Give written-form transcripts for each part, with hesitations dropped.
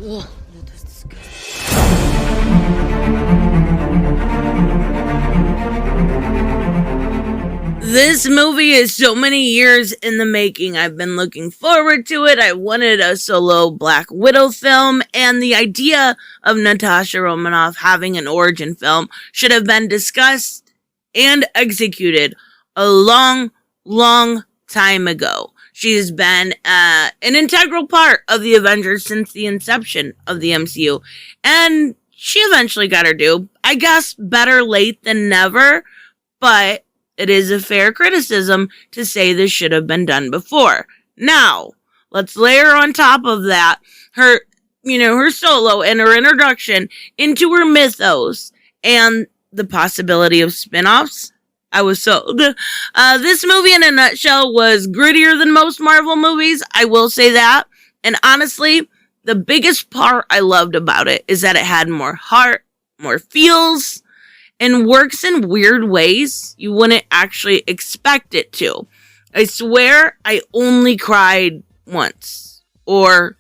Ugh, that's disgusting. This movie is so many years in the making. I've been looking forward to it. I wanted a solo Black Widow film, and the idea of Natasha Romanoff having an origin film should have been discussed and executed a long time ago. She has been an integral part of the Avengers since the inception of the MCU, and she eventually got her due. I guess better late than never, but it is a fair criticism to say this should have been done before. Now, let's layer on top of that her solo and her introduction into her mythos and the possibility of spin-offs. I was sold. This movie in a nutshell was grittier than most Marvel movies, I will say that. And honestly, the biggest part I loved about it is that it had more heart, more feels, and works in weird ways you wouldn't actually expect it to. I swear I only cried once. Or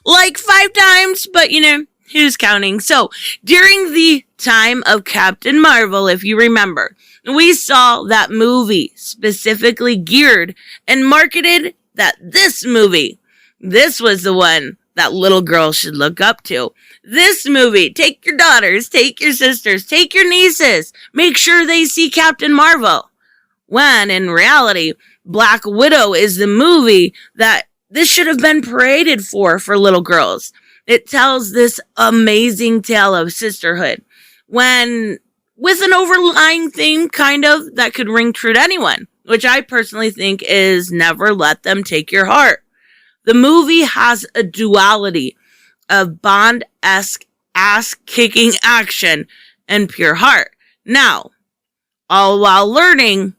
like 5 times, but who's counting? So, during the time of Captain Marvel, if you remember, we saw that movie specifically geared and marketed that this was the one that little girls should look up to. This movie, take your daughters, take your sisters, take your nieces, make sure they see Captain Marvel. When, in reality, Black Widow is the movie that this should have been paraded for little girls. It tells this amazing tale of sisterhood, with an overlying theme, that could ring true to anyone, which I personally think is never let them take your heart. The movie has a duality of Bond-esque ass-kicking action and pure heart. Now, all while learning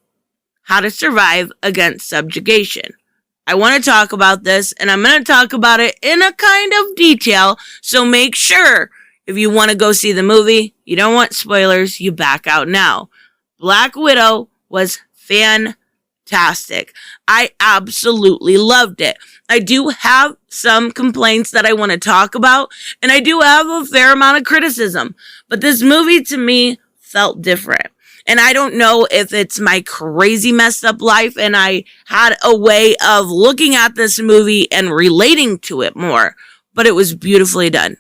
how to survive against subjugation. I want to talk about this, and I'm going to talk about it in a kind of detail, so make sure if you want to go see the movie, you don't want spoilers, you back out now. Black Widow was fantastic. I absolutely loved it. I do have some complaints that I want to talk about, and I do have a fair amount of criticism, but this movie to me felt different. And I don't know if it's my crazy messed up life and I had a way of looking at this movie and relating to it more, but it was beautifully done.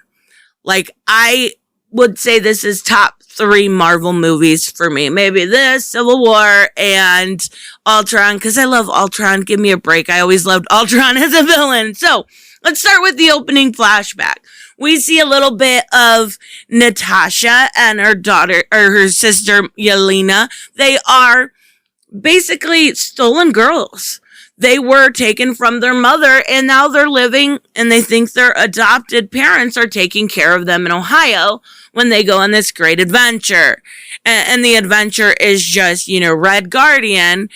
Like, I would say this is top 3 Marvel movies for me. Maybe this, Civil War, and Ultron, because I love Ultron. Give me a break. I always loved Ultron as a villain. So, let's start with the opening flashback. We see a little bit of Natasha and her daughter, or her sister, Yelena. They are basically stolen girls. They were taken from their mother, and now they're living, and they think their adopted parents are taking care of them in Ohio when they go on this great adventure. And the adventure is just, Red Guardian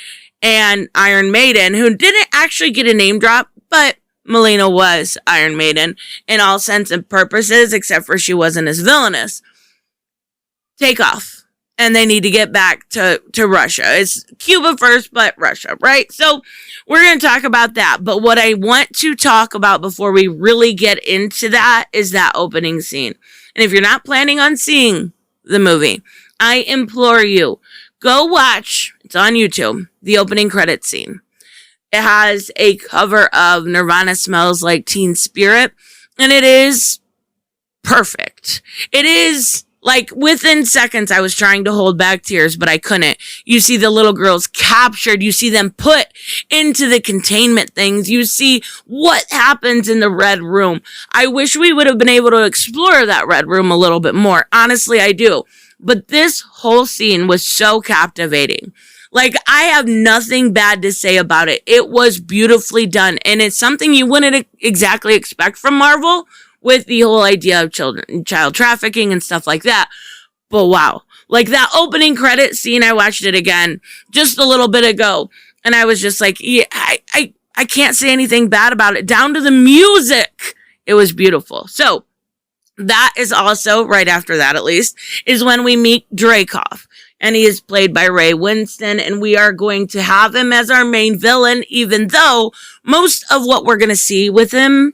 and Iron Maiden, who didn't actually get a name drop, but Melina was Iron Maiden in all sense and purposes, except for she wasn't as villainous. Take off. And they need to get back to Russia. It's Cuba first, but Russia, right? So we're going to talk about that. But what I want to talk about before we really get into that is that opening scene. And if you're not planning on seeing the movie, I implore you, go watch, it's on YouTube, the opening credits scene. It has a cover of Nirvana Smells Like Teen Spirit, and it is perfect. It is like within seconds, I was trying to hold back tears, but I couldn't. You see the little girls captured. You see them put into the containment things. You see what happens in the Red Room. I wish we would have been able to explore that Red Room a little bit more. Honestly, I do. But this whole scene was so captivating. Like, I have nothing bad to say about it. It was beautifully done. And it's something you wouldn't exactly expect from Marvel, with the whole idea of child trafficking and stuff like that. But wow. Like that opening credit scene, I watched it again just a little bit ago. And I was just like, yeah, I can't say anything bad about it. Down to the music. It was beautiful. So that is also, right after that at least, is when we meet Dreykov. and he is played by Ray Winston, and we are going to have him as our main villain, even though most of what we're going to see with him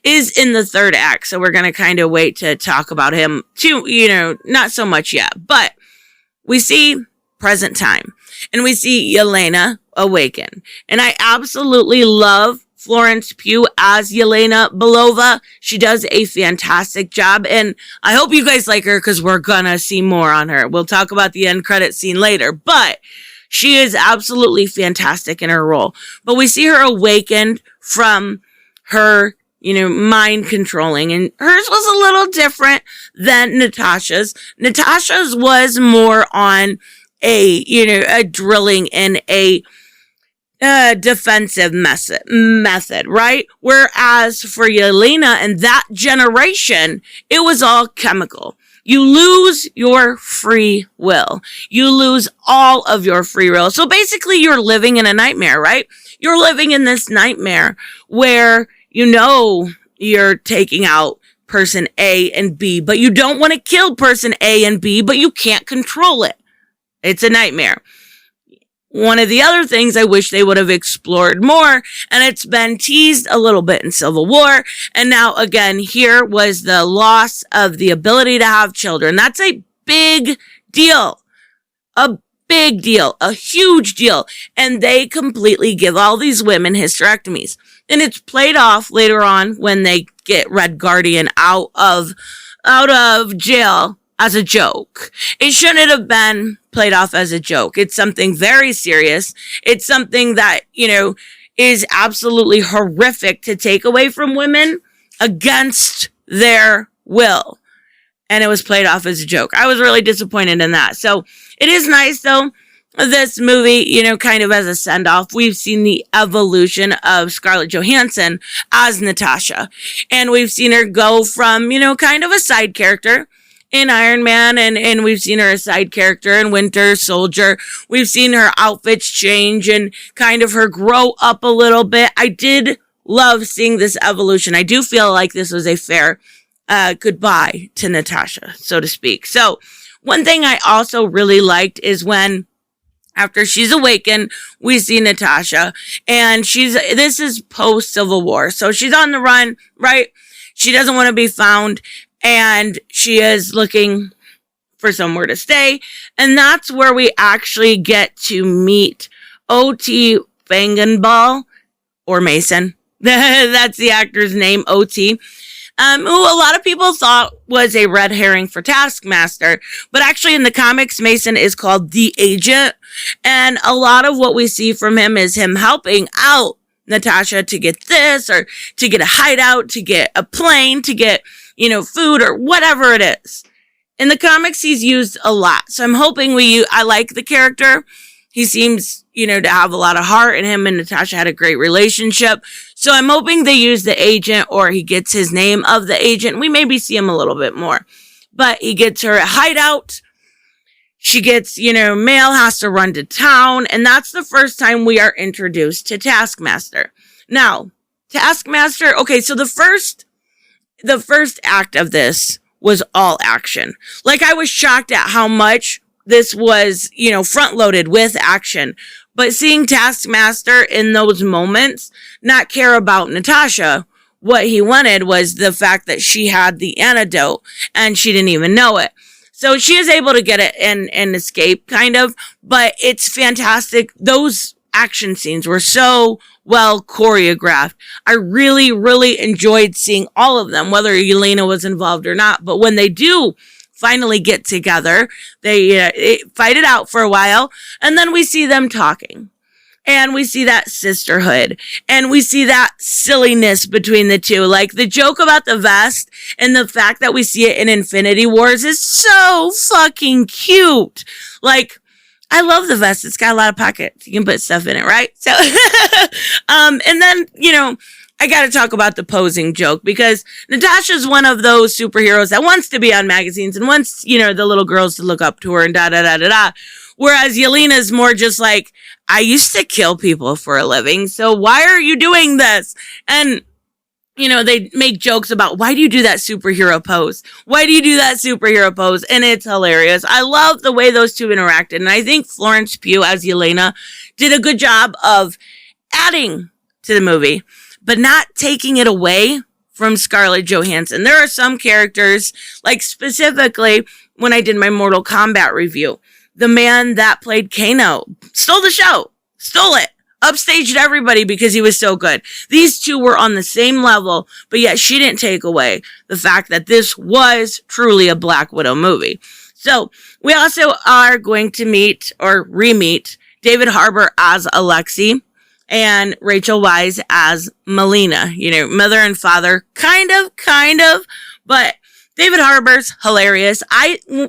is in the third act. So we're going to kind of wait to talk about him too, not so much yet. But we see present time, and we see Yelena awaken. And I absolutely love Florence Pugh as Yelena Belova. She does a fantastic job, and I hope you guys like her because we're gonna see more on her. We'll talk about the end credit scene later, but she is absolutely fantastic in her role. But we see her awakened from her, mind controlling, and hers was a little different than Natasha's. Natasha's was more on a drilling in a defensive method, right? Whereas for Yelena and that generation, it was all chemical. You lose your free will. You lose all of your free will. So basically you're living in a nightmare, right? You're living in this nightmare where you're taking out person A and B, but you don't want to kill person A and B, but you can't control it. It's a nightmare. One of the other things I wish they would have explored more, and it's been teased a little bit in Civil War, and now again here was the loss of the ability to have children. That's a big deal. A big deal. A huge deal. And they completely give all these women hysterectomies. And it's played off later on when they get Red Guardian out of jail as a joke. It shouldn't have been played off as a joke. It's something very serious. It's something that, is absolutely horrific to take away from women against their will. And it was played off as a joke. I was really disappointed in that. So it is nice though. This movie, kind of as a send-off, we've seen the evolution of Scarlett Johansson as Natasha. And we've seen her go from, kind of a side character in Iron Man, and we've seen her a side character in Winter Soldier. We've seen her outfits change and kind of her grow up a little bit. I did love seeing this evolution. I do feel like this was a fair goodbye to Natasha, so to speak. So one thing I also really liked is when after she's awakened, we see Natasha, and this is post Civil War. So she's on the run, right? She doesn't want to be found, and she is looking for somewhere to stay. And that's where we actually get to meet O.T. Fangenball, or Mason. That's the actor's name, O.T., who a lot of people thought was a red herring for Taskmaster. But actually in the comics, Mason is called the Agent. And a lot of what we see from him is him helping out Natasha to get this, or to get a hideout, to get a plane, to get, food, or whatever it is. In the comics, he's used a lot. So I'm hoping I like the character. He seems, to have a lot of heart, and him and Natasha had a great relationship. So I'm hoping they use the Agent, or he gets his name of the Agent. We maybe see him a little bit more. But he gets her a hideout. She gets, mail, has to run to town. And that's the first time we are introduced to Taskmaster. Now, Taskmaster, okay, so the first act of this was all action. Like, I was shocked at how much this was, front loaded with action. But seeing Taskmaster in those moments not care about Natasha, what he wanted was the fact that she had the antidote and she didn't even know it. So she is able to get it and escape, kind of. But it's fantastic. Those action scenes were so well choreographed. I really, really enjoyed seeing all of them, whether Yelena was involved or not. But when they do finally get together, they fight it out for a while, and then we see them talking. And we see that sisterhood, and we see that silliness between the two. Like the joke about the vest and the fact that we see it in Infinity Wars is so fucking cute. Like, I love the vest. It's got a lot of pockets. You can put stuff in it, right? So, and then, I got to talk about the posing joke, because Natasha's one of those superheroes that wants to be on magazines and wants, the little girls to look up to her and da-da-da-da-da. Whereas Yelena's more just like, I used to kill people for a living, so why are you doing this? And they make jokes about, why do you do that superhero pose? Why do you do that superhero pose? And it's hilarious. I love the way those two interacted. And I think Florence Pugh as Yelena did a good job of adding to the movie, but not taking it away from Scarlett Johansson. There are some characters, like specifically when I did my Mortal Kombat review, the man that played Kano stole the show, stole it, upstaged everybody because he was so good. These two were on the same level, but yet she didn't take away the fact that this was truly a Black Widow movie. So we also are going to meet or re-meet David Harbour as Alexei and Rachel Weisz as Melina, mother and father, kind of, but David Harbour's hilarious.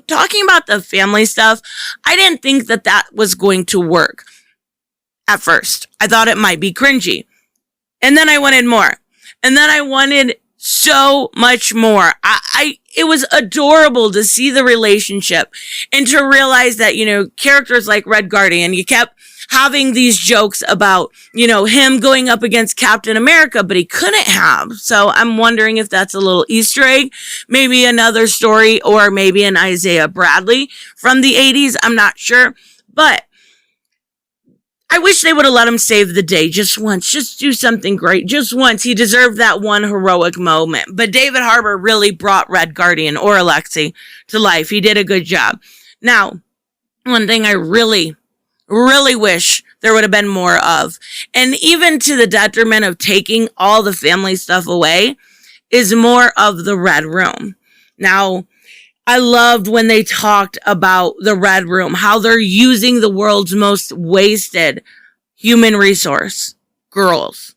Talking about the family stuff, I didn't think that was going to work at first. I thought it might be cringy. And then I wanted more. And then I wanted so much more. It was adorable to see the relationship and to realize that, characters like Red Guardian, you kept having these jokes about, him going up against Captain America, but he couldn't have. So I'm wondering if that's a little Easter egg, maybe another story, or maybe an Isaiah Bradley from the 80s. I'm not sure, but I wish they would have let him save the day just once. Just do something great. Just once. He deserved that one heroic moment. But David Harbour really brought Red Guardian or Alexei to life. He did a good job. Now, one thing I really wish there would have been more of, and even to the detriment of taking all the family stuff away, is more of the Red Room. Now, I loved when they talked about the Red Room, how they're using the world's most wasted human resource, girls.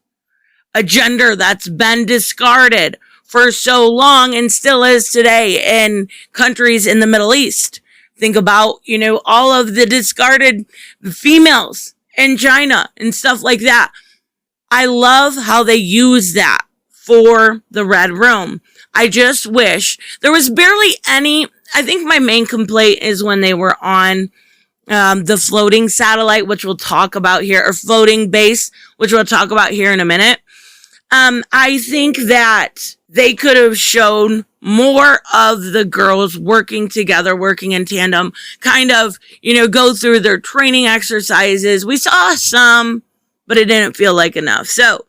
A gender that's been discarded for so long and still is today in countries in the Middle East. Think about, all of the discarded females in China and stuff like that. I love how they use that for the Red Room. I just wish there was barely any. I think my main complaint is when they were on the floating satellite, which we'll talk about here, or floating base, which we'll talk about here in a minute. I think that they could have shown more of the girls working together, working in tandem, kind of, go through their training exercises. We saw some, but it didn't feel like enough. So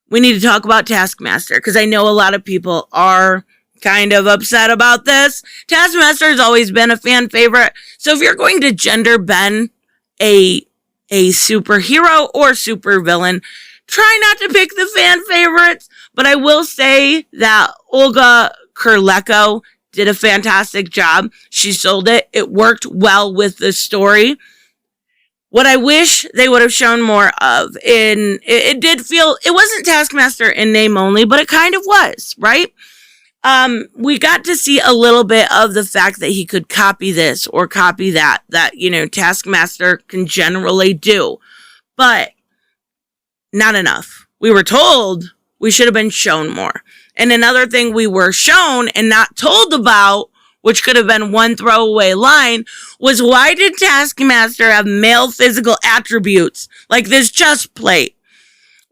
we need to talk about Taskmaster, because I know a lot of people are kind of upset about this. Taskmaster has always been a fan favorite. So if you're going to gender bend a superhero or supervillain, try not to pick the fan favorites. But I will say that Olga Kurylenko did a fantastic job. She sold it. It worked well with the story. What I wish they would have shown more of, it did feel, it wasn't Taskmaster in name only, but it kind of was, right? We got to see a little bit of the fact that he could copy this or copy that, Taskmaster can generally do, but not enough. We were told we should have been shown more. And another thing we were shown and not told about, which could have been one throwaway line, was why did Taskmaster have male physical attributes like this chest plate?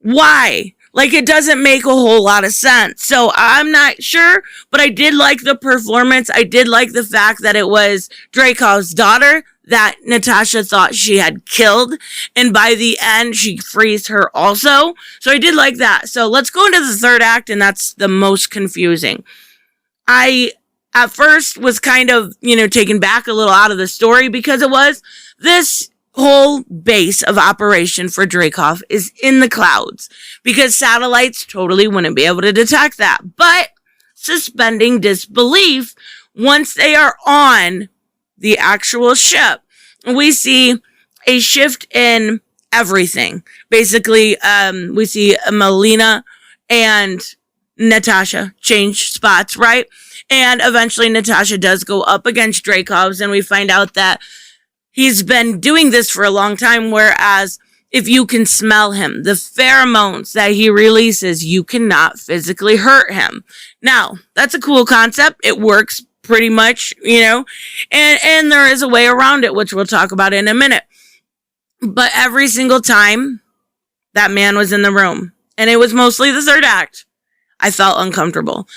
Why? Like, it doesn't make a whole lot of sense. So I'm not sure, but I did like the performance. I did like the fact that it was Dreykov's daughter that Natasha thought she had killed. And by the end, she frees her also. So I did like that. So let's go into the third act, and that's the most confusing. I, at first, was kind of, taken back a little out of the story, because it was this whole base of operation for Dreykov is in the clouds, because satellites totally wouldn't be able to detect that. But suspending disbelief, once they are on the actual ship, we see a shift in everything. Basically, we see Melina and Natasha change spots, right? And eventually Natasha does go up against Dreykov's, and we find out that he's been doing this for a long time, whereas if you can smell him, the pheromones that he releases, you cannot physically hurt him. Now, that's a cool concept. It works pretty much, and there is a way around it, which we'll talk about in a minute. But every single time that man was in the room, and it was mostly the third act, I felt uncomfortable.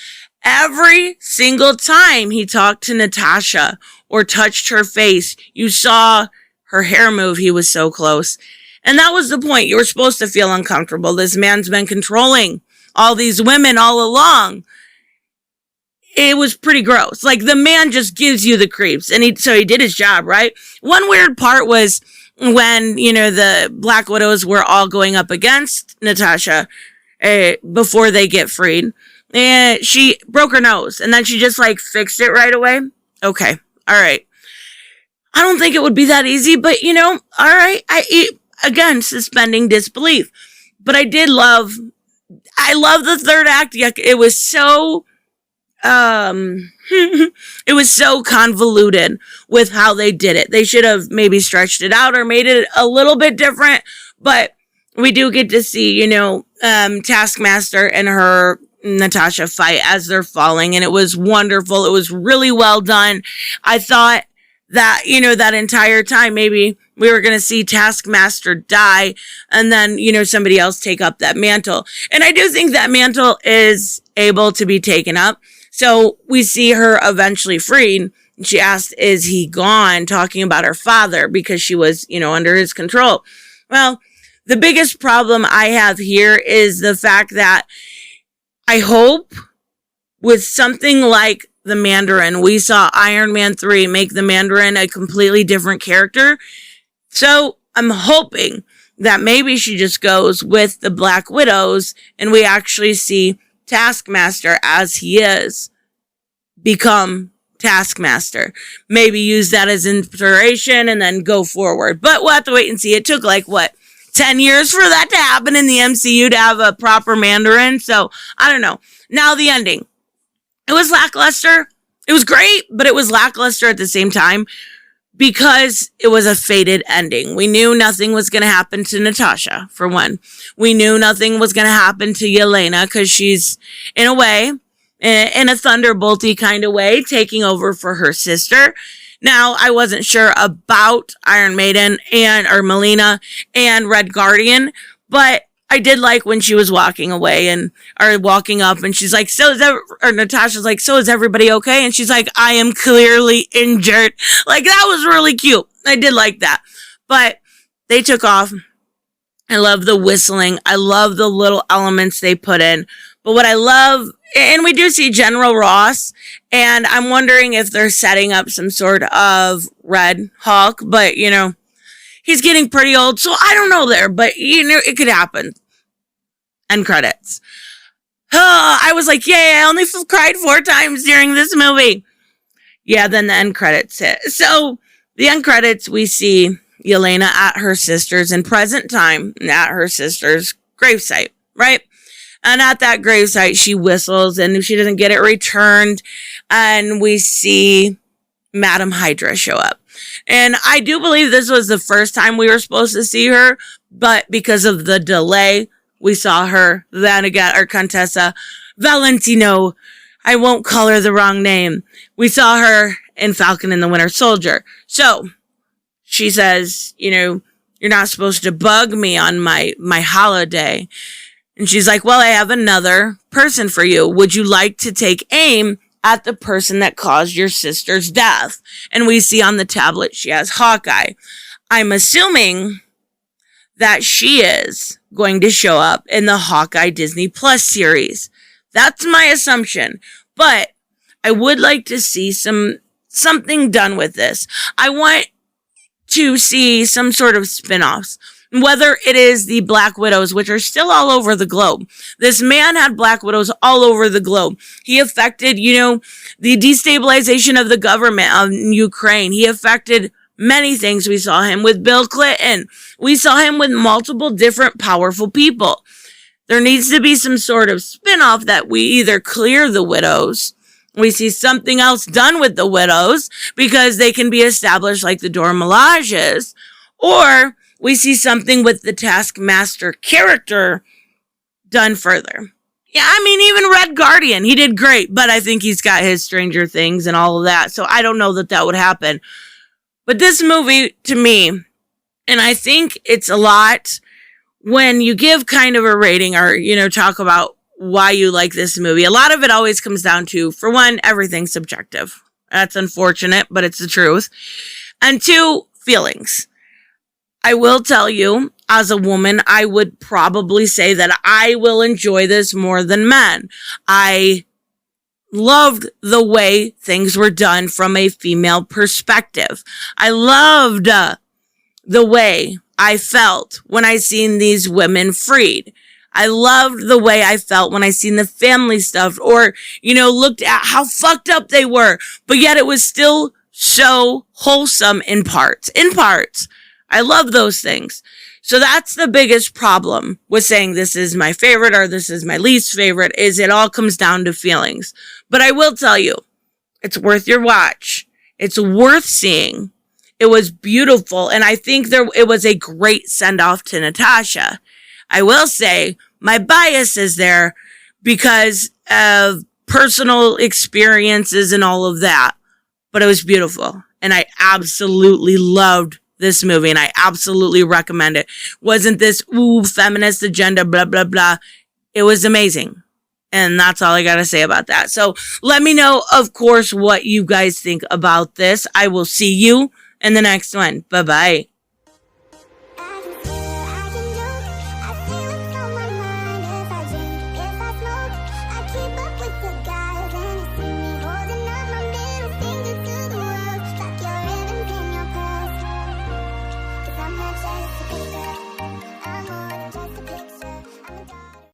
Every single time he talked to Natasha or touched her face, you saw her hair move. He was so close. And that was the point. You were supposed to feel uncomfortable. This man's been controlling all these women all along. It was pretty gross. Like, the man just gives you the creeps. And so he did his job, right? One weird part was when, the Black Widows were all going up against Natasha before they get freed. And she broke her nose. And then she just, fixed it right away. Okay. All right. I don't think it would be that easy, but, all right. Again, suspending disbelief. But I love the third act. It was so... it was so convoluted with how they did it. They should have maybe stretched it out or made it a little bit different, but we do get to see, Taskmaster and her Natasha fight as they're falling, and it was wonderful. It was really well done. I thought that, that entire time, maybe we were going to see Taskmaster die and then, somebody else take up that mantle. And I do think that mantle is able to be taken up. So we see her eventually freed. She asked, is he gone? Talking about her father because she was, under his control. Well, the biggest problem I have here is the fact that I hope with something like the Mandarin, we saw Iron Man 3 make the Mandarin a completely different character. So I'm hoping that maybe she just goes with the Black Widows and we actually see Taskmaster as he is become Taskmaster. Maybe use that as inspiration and then go forward. But we'll have to wait and see. It took 10 years for that to happen in the MCU to have a proper Mandarin. So I don't know. Now the ending. It was lackluster. It was great, but it was lackluster at the same time because it was a fated ending. We knew nothing was going to happen to Natasha, for one. We knew nothing was going to happen to Yelena because she's, in a way, in a thunderbolty kind of way, taking over for her sister. Now, I wasn't sure about Iron Maiden or Melina and Red Guardian, but I did like when she was walking away or walking up and she's like, Natasha's like, so is everybody okay? And she's like, I am clearly injured. That was really cute. I did like that. But they took off. I love the whistling. I love the little elements they put in. But what I love, and we do see General Ross, and I'm wondering if they're setting up some sort of Red Hulk, but, he's getting pretty old, so I don't know there, but, it could happen. End credits. I was like, yay, I only cried 4 times during this movie. Yeah, then the end credits hit. So, the end credits, we see Yelena at her sister's in present time, at her sister's gravesite, right? And at that gravesite, she whistles and she doesn't get it returned. And we see Madam Hydra show up. And I do believe this was the first time we were supposed to see her, but because of the delay, we saw her then again, or Contessa Valentino. I won't call her the wrong name. We saw her in Falcon and the Winter Soldier. So she says, you're not supposed to bug me on my holiday. And she's like, well, I have another person for you. Would you like to take aim at the person that caused your sister's death? And we see on the tablet she has Hawkeye. I'm assuming that she is going to show up in the Hawkeye Disney Plus series. That's my assumption. But I would like to see something done with this. I want to see some sort of spin-offs. Whether it is the Black Widows, which are still all over the globe. This man had Black Widows all over the globe. He affected, the destabilization of the government of Ukraine. He affected many things. We saw him with Bill Clinton. We saw him with multiple different powerful people. There needs to be some sort of spin-off that we either clear the widows, we see something else done with the widows because they can be established like the Dora Milajes, or we see something with the Taskmaster character done further. Yeah, even Red Guardian, he did great, but I think he's got his Stranger Things and all of that, so I don't know that would happen. But this movie, to me, and I think it's a lot when you give kind of a rating or, talk about why you like this movie. A lot of it always comes down to, for one, everything's subjective. That's unfortunate, but it's the truth. And two, feelings. I will tell you, as a woman, I would probably say that I will enjoy this more than men. I loved the way things were done from a female perspective. I loved the way I felt when I seen these women freed. I loved the way I felt when I seen the family stuff, or, looked at how fucked up they were, but yet it was still so wholesome in parts. I love those things. So that's the biggest problem with saying this is my favorite or this is my least favorite, is it all comes down to feelings. But I will tell you, it's worth your watch. It's worth seeing. It was beautiful, and I think it was a great send-off to Natasha. I will say my bias is there because of personal experiences and all of that, but it was beautiful, and I absolutely loved this movie, and I absolutely recommend it. Wasn't this, feminist agenda, blah, blah, blah. It was amazing. And that's all I got to say about that. So let me know, of course, what you guys think about this. I will see you in the next one. Bye-bye.